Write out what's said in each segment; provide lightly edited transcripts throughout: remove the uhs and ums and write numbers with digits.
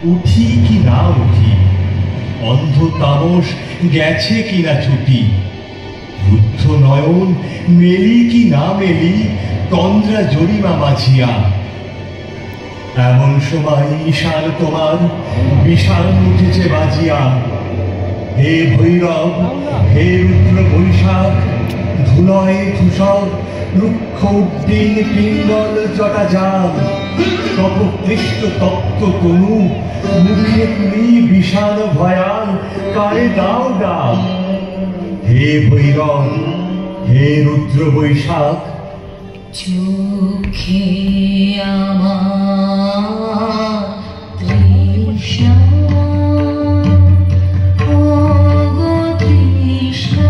উঠি কি না উঠি, অন্ধ তামস গেছে কিনা ছুটি, রুদ্ধ নয়ন মেলি কি না মেলি, তন্দ্রা জরিমা মাঝিয়া। এমন সময় ঈশান তোমার বিশাল উঠেছে বাজিয়া। হে ভৈরব, হে রুদ্র বৈশাখ, ধুলয় ধূসর রুক্ষ উদ্দিন পিঙ্গল জটাজাল, তপকৃষ্ট তপ্ত তনু মুখে তুমি বিশাল ভয়াল, কারে দাও ডাক। হে ভৈরব, হে রুদ্র বৈশাখ, চোখে আমার তৃষা, ওগো তৃষা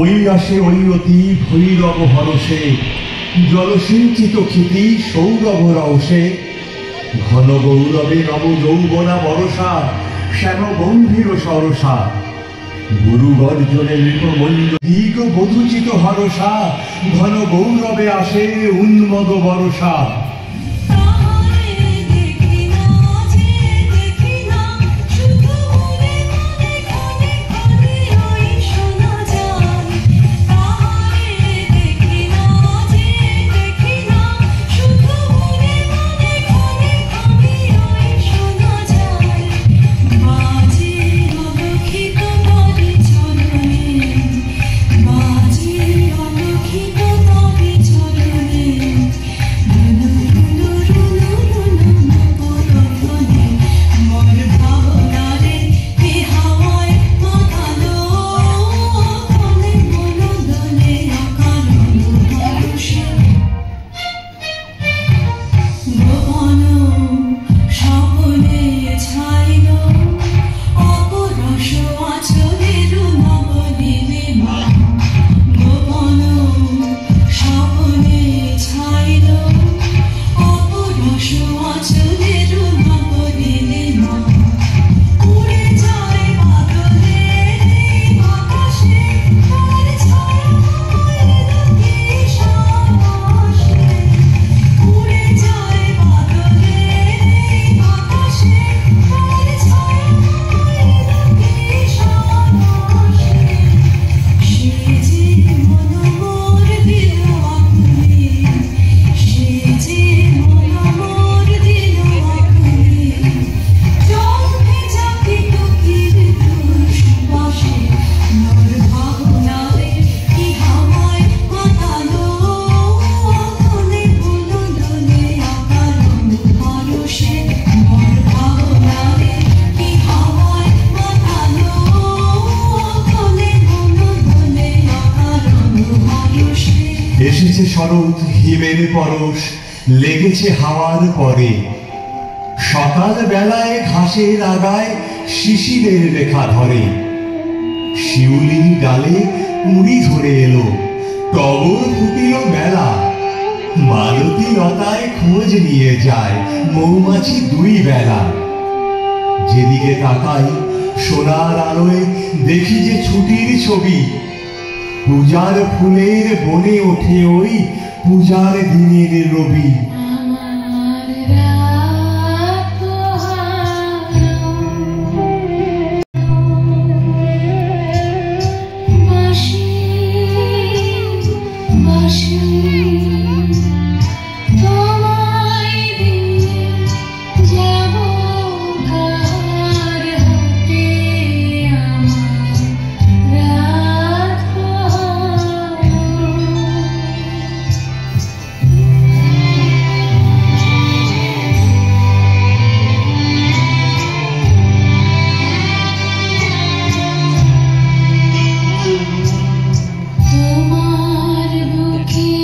ওই আসে ওই অতি ভৈরব হরসে, জলসিঞ্চিত ক্ষিতি সৌরভ রসে, ঘন গৌরবে নব যৌবনা বরসা, শ্যাম গম্ভীর সরসা, গুরু গর্জনে নৃপমঞ্জ দিগ বধুচিত হরসা, ঘন গৌরবে আসে উন্মদ বরসা। এসেছে শরৎ হিমের পরশ, লেগেছে হাওয়ার পরে, সকাল বেলায় ঘাসের আগায় শিশিরের রেখা ধরে, শিউলি ডালে কুঁড়ি ধরে এলো, টগর ফুটিল মেলা, মালতী লতায় খোঁজ নিয়ে যায় মৌমাছি দুই বেলা। যেদিকে তাকাই সোনার আলোয় দেখি যে ছুটির ছবি, পূজার ফুলের বনে ওঠে ওই পূজার দিনের রবি। আমার রাত পোহালো, বাঁশি বাঁশি তোমায় দিয়ে যাব কার হাতে, আমার রাত পোহালো। তোমার বুকে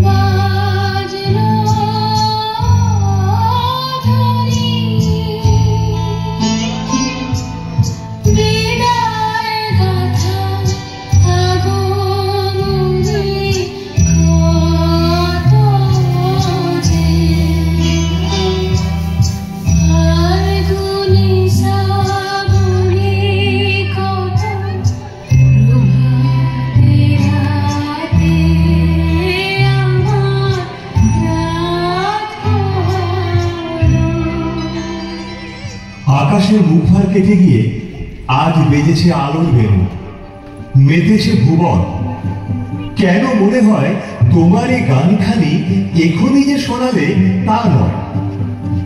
বাজলো ধ্বনি, বিদায় গাথা আগমনী কত যে, ফাল্গুনি শ্রাবণী কত প্রভাতে রাতে আমার রাত পোহালো। আকাশের মুখভার কেটে গিয়ে আজ বেজেছে আলোর বেনু, মেতেছে ভুবন। কেন মনে হয় তোমার এই গানখানি এখনই যে শোনালে তা নয়,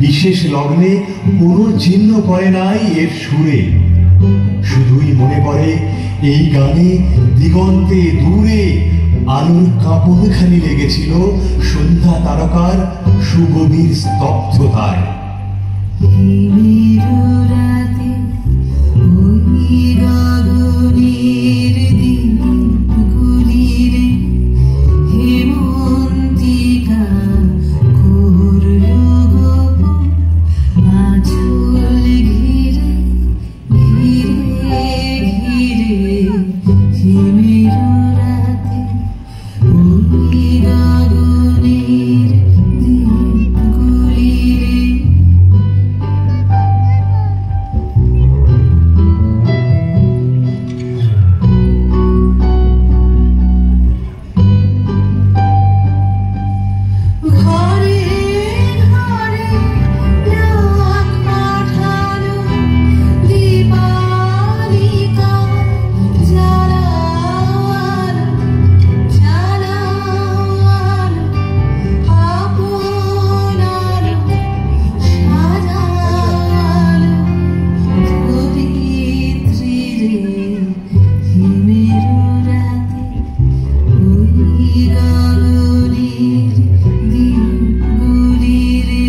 বিশেষ লগ্নে কোনো চিহ্ন পড়ে নাই এর সুরে। শুধুই মনে পড়ে এই গানে দিগন্তে দূরে আলোর কাঁপনখানি লেগেছিল সন্ধ্যা তারকার সুগভীর স্তব্ধতায়। হিমেরু রাতে ওই গগনের দিনগুলিরে হেমন্তিকা করল গোপন আঁচল ঘিরে ঘিরে ঘিরে। হিমেরু রাতে ওই গগনের দিনগুলিরে ঘরে ঘরে ডাক পাঠালো দীপালিকা, জ্বালাও জ্বালাও আপন আলো সাজালো ধরিত্রী রে। হিমেরু রাতে ওই গগনের দিনগুলিরে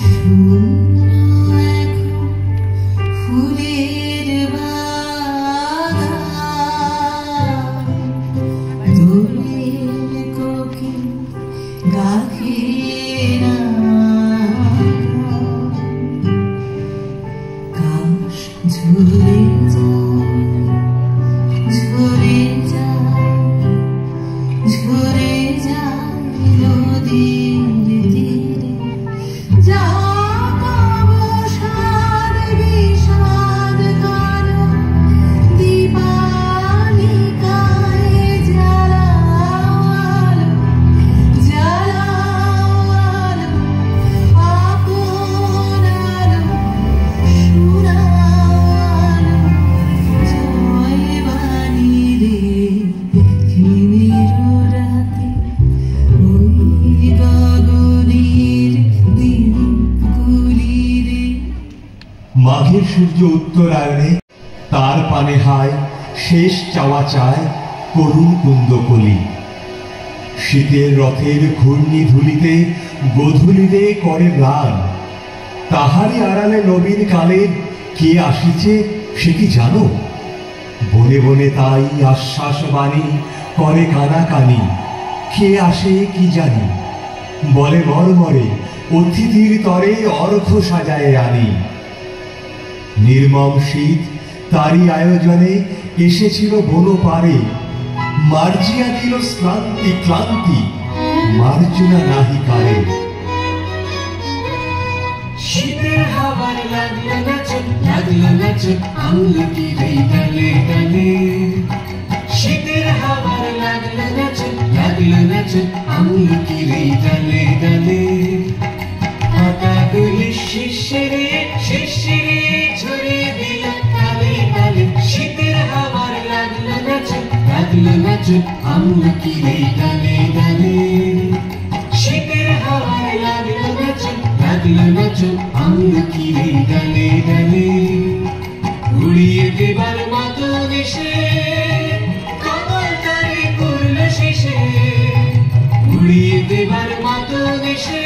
শূন্য এখন ফুলের বাগান, দোলের কোকিল গাহে না কাশ ঝরে যায় ঝরে যায় নদীর তীরে। যাক অবসাদ বিষাদ কালো দীপালিকায় জ্বালাও আলো জ্বালাও আপন আলো শোনাও আলো জয় বাণী রে। হিমেরু রাতে ওই গগনের দিনগুলিরে। মাঘের সূর্য উত্তরায়ণে তার পানে হায় শেষ চাওয়া চায় করুণ কুন্দকলি। শীতের রথের ঘূর্ণি ধুলিতে গোধূলিতে করে ম্লান, তাহারই আড়ালে নবীন কালে কে আসিছে সে কি জানো? বনে বনে তাই আশ্বাস বাণী করে কানাকানি, কে আসে কি জানি, বলে মর্মরে অতিথির তরে অর্ঘ সাজায় আনি। নির্মম শীত তারই আয়োজনে এসেছিল বন পারে, মার্জিয়া দিল শ্রান্তি ক্লান্তি, মার্জনা নাহি কারে। শীতের হাওয়ার লাগলো নাচন আমলকির এই ডালে ডালে। শীতের হাওয়ার লাগলো নাচন আমলকির এই ডালে ডালে। পাতাগুলি শিশিরে শিশিরে ঝরে দিল তালে তালে। শীতের হাওয়ার লাগলো নাচন আমলকির এই ডালে ডালে। শীতের হাওয়ার লাগলো নাচন আমলকির এই ডালে ডালে। উড়িয়ে দেবার মতন এসে কমল তারে করল শেষে। উড়িয়ে দেবার মতন এসে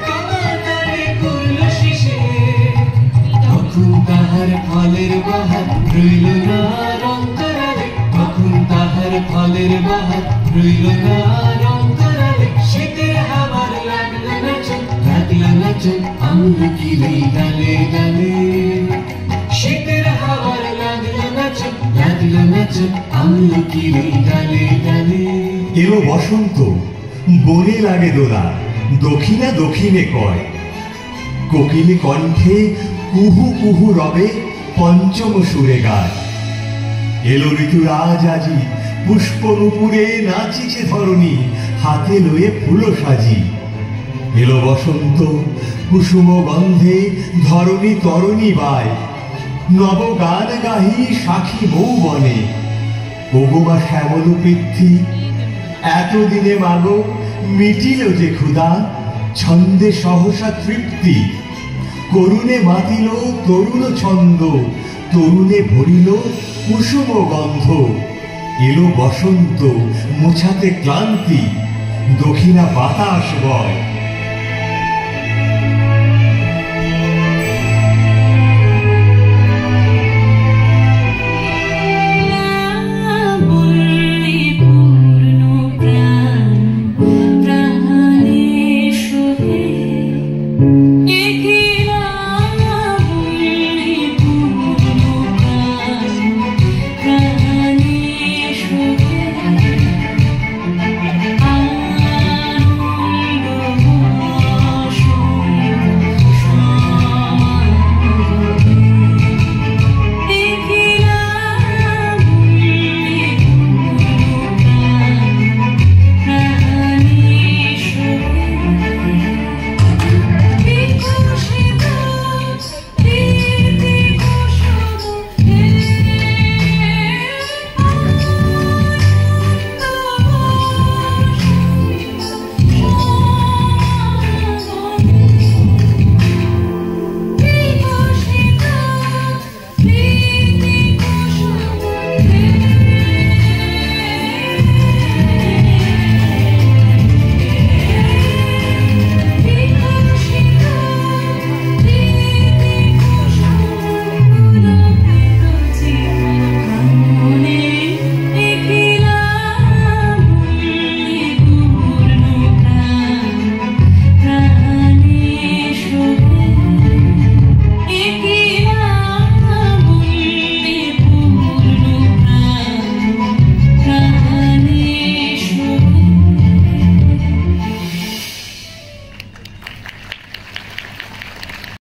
কমল তারে করল শেষে। তখন তাহার ফলের বাহার রইল না রং করালে। তখন তাহার ফলের বাহার রইল না রং করালে। শীতের হাওয়ার লাগলো নাচন আমলকির এই ডালে ডালে। শীতের হাওয়ার লাগলো নাচন আমলকির এই ডালে ডালে। এলো বসন্ত, বনে লাগে দোলা, দক্ষিণা দক্ষিণে কয়। কোকিলে কণ্ঠে কুহু কুহু রবে পঞ্চম সুরে গায়। এলো ঋতুরাজ আজি, পুষ্প নুপুরে নাচিছে ধরণী, হাতে লয়ে ফুল সাজি। এলো বসন্ত, কুসুম গন্ধে ধরণী তরণী বায়। নব গান গাহি সাখী বউ বনে, ওগোমা শ্যামল পৃথ্বী। এতদিনে মাগো মিটিল যে ক্ষুধা, ছন্দে সহসা তৃপ্তি। করুণে মাতিল তরুণ ছন্দ, তরুণে ভরিল কুসুম গন্ধ। এলো বসন্ত মোছাতে ক্লান্তি, দক্ষিণা বাতাস বয়।